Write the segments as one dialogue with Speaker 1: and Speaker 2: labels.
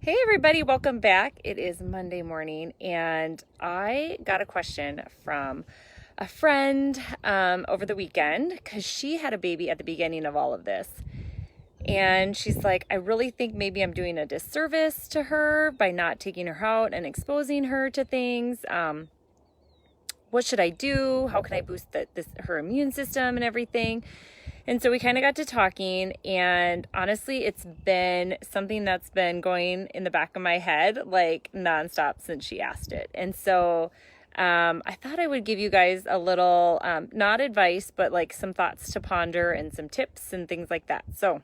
Speaker 1: Hey everybody, welcome back. It is Monday morning and I got a question from a friend over the weekend because she had a baby at the beginning of all of this. And she's like, I really think maybe I'm doing a disservice to her by not taking her out and exposing her to things. What should I do? How can I boost her immune system and everything? And so we kind of got to talking, and honestly, it's been something that's been going in the back of my head like nonstop since she asked it. And so I thought I would give you guys a little, not advice, but like some thoughts to ponder and some tips and things like that. So,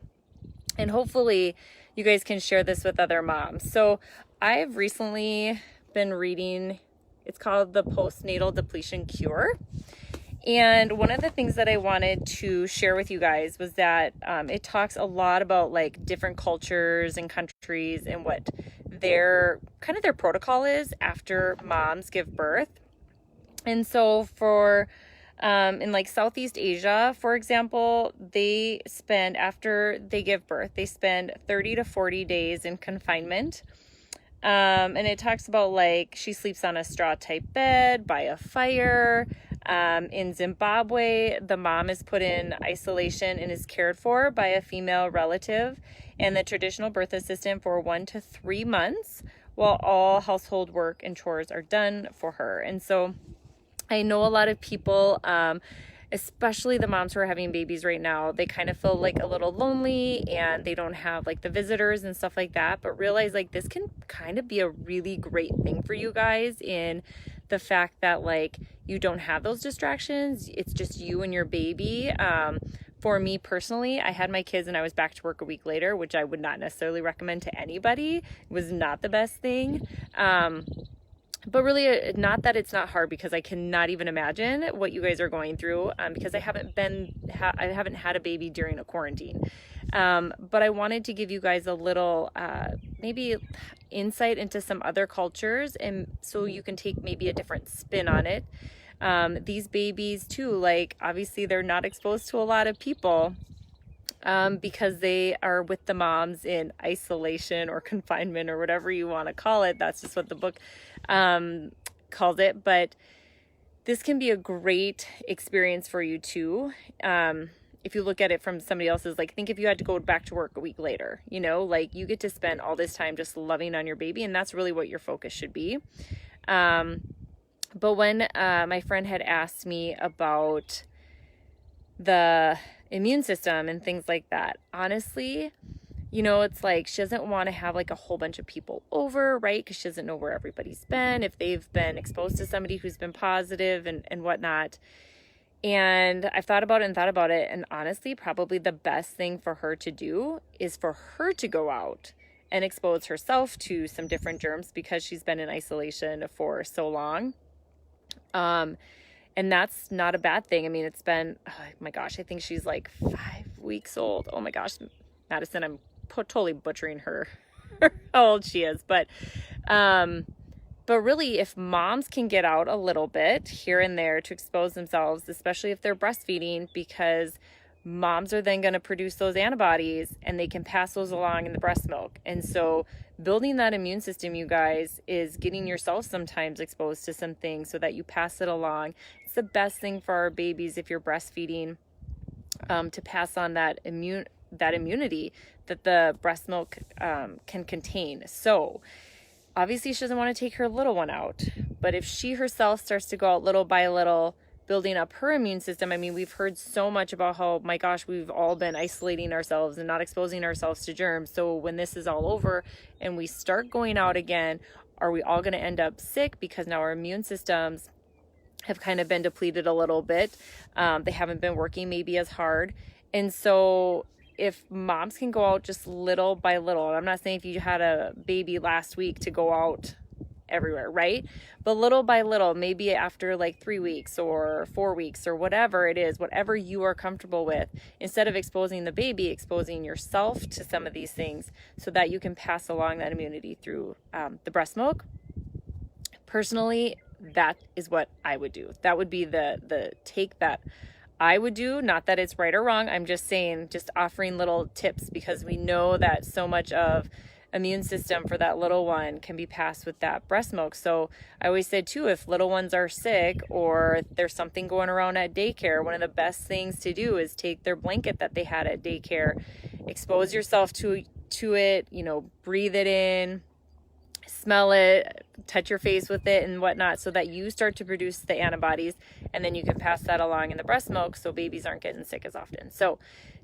Speaker 1: and hopefully you guys can share this with other moms. So I've recently been reading, it's called The Postnatal Depletion Cure. And one of the things that I wanted to share with you guys was that it talks a lot about like different cultures and countries and what their protocol is after moms give birth. And so for in like Southeast Asia, for example, they spend, after they give birth, they spend 30 to 40 days in confinement. And it talks about like she sleeps on a straw type bed by a fire. In Zimbabwe, the mom is put in isolation and is cared for by a female relative and the traditional birth assistant for 1 to 3 months while all household work and chores are done for her. And so I know a lot of people, especially the moms who are having babies right now, they kind of feel like a little lonely and they don't have like the visitors and stuff like that, but realize like this can kind of be a really great thing for you guys in the fact that like you don't have those distractions. It's just you and your baby. For me personally, I had my kids and I was back to work a week later, which I would not necessarily recommend to anybody. It was not the best thing. But really, not that it's not hard, because I cannot even imagine what you guys are going through, because I haven't had a baby during a quarantine. But I wanted to give you guys a little maybe insight into some other cultures, and so you can take maybe a different spin on it. These babies too, like obviously they're not exposed to a lot of people. Because they are with the moms in isolation or confinement or whatever you want to call it. That's just what the book calls it. But this can be a great experience for you too. If you look at it from somebody else's, like think if you had to go back to work a week later, you know, like you get to spend all this time just loving on your baby, and that's really what your focus should be. But when my friend had asked me about the immune system and things like that, honestly, you know, it's like she doesn't want to have like a whole bunch of people over, right? Because she doesn't know where everybody's been, if they've been exposed to somebody who's been positive and whatnot. And I've thought about it, and honestly, probably the best thing for her to do is for her to go out and expose herself to some different germs, because she's been in isolation for so long. And that's not a bad thing. I mean, it's been, oh my gosh, I think she's like 5 weeks old. Oh my gosh, Madison, I'm totally butchering her, how old she is. But really, if moms can get out a little bit here and there to expose themselves, especially if they're breastfeeding, because moms are then going to produce those antibodies and they can pass those along in the breast milk. And so building that immune system, you guys, is getting yourself sometimes exposed to some things so that you pass it along. It's the best thing for our babies if you're breastfeeding, to pass on that immunity that the breast milk can contain. So obviously she doesn't want to take her little one out, but if she herself starts to go out little by little, building up her immune system. I mean, we've heard so much about how, my gosh, we've all been isolating ourselves and not exposing ourselves to germs. So when this is all over and we start going out again, are we all going to end up sick because now our immune systems have kind of been depleted a little bit? They haven't been working maybe as hard. And so if moms can go out just little by little, and I'm not saying if you had a baby last week to go out everywhere, right? But little by little, maybe after like 3 weeks or 4 weeks or whatever it is, whatever you are comfortable with, instead of exposing the baby, exposing yourself to some of these things so that you can pass along that immunity through the breast milk. Personally, that is what I would do. That would be the take that I would do. Not that it's right or wrong. I'm just saying, just offering little tips, because we know that so much of immune system for that little one can be passed with that breast milk. So I always said too, if little ones are sick or there's something going around at daycare, one of the best things to do is take their blanket that they had at daycare, expose yourself to it, you know, breathe it in, smell it, touch your face with it and whatnot, so that you start to produce the antibodies, and then you can pass that along in the breast milk so babies aren't getting sick as often. So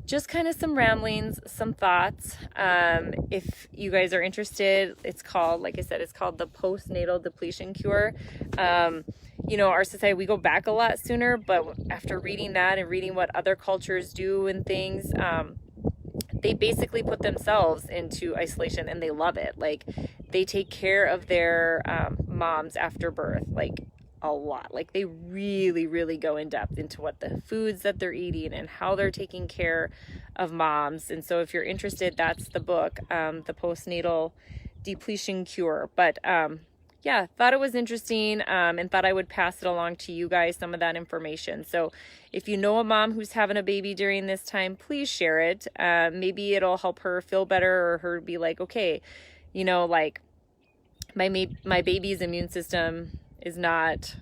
Speaker 1: just kind of some ramblings, some thoughts. If you guys are interested, it's called, like I said, it's called the postnatal depletion cure. You know, our society, we go back a lot sooner, but after reading that and reading what other cultures do and things, they basically put themselves into isolation and they love it. Like, they take care of their moms after birth, like a lot. Like, they really, really go in depth into what the foods that they're eating and how they're taking care of moms. And so if you're interested, that's the book, the postnatal depletion cure. But yeah, thought it was interesting, and thought I would pass it along to you guys, some of that information. So if you know a mom who's having a baby during this time, please share it. Maybe it'll help her feel better, or her be like, okay, you know, like my baby's immune system is not,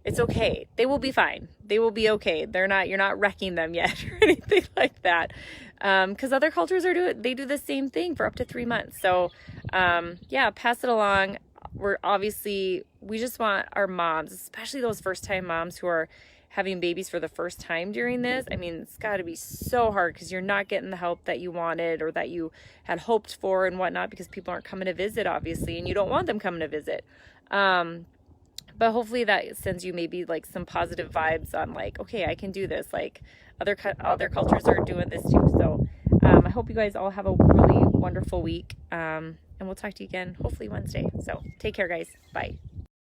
Speaker 1: it's okay. They will be fine. They will be okay. You're not wrecking them yet or anything like that. Because other cultures they do the same thing for up to 3 months. So yeah, pass it along. We just want our moms, especially those first-time moms who are having babies for the first time during this. I mean, it's got to be so hard because you're not getting the help that you wanted or that you had hoped for and whatnot, because people aren't coming to visit, obviously, and you don't want them coming to visit. But hopefully that sends you maybe like some positive vibes on like, okay, I can do this. Like other cultures are doing this too. So I hope you guys all have a really wonderful week. And we'll talk to you again, hopefully Wednesday. So take care, guys. Bye.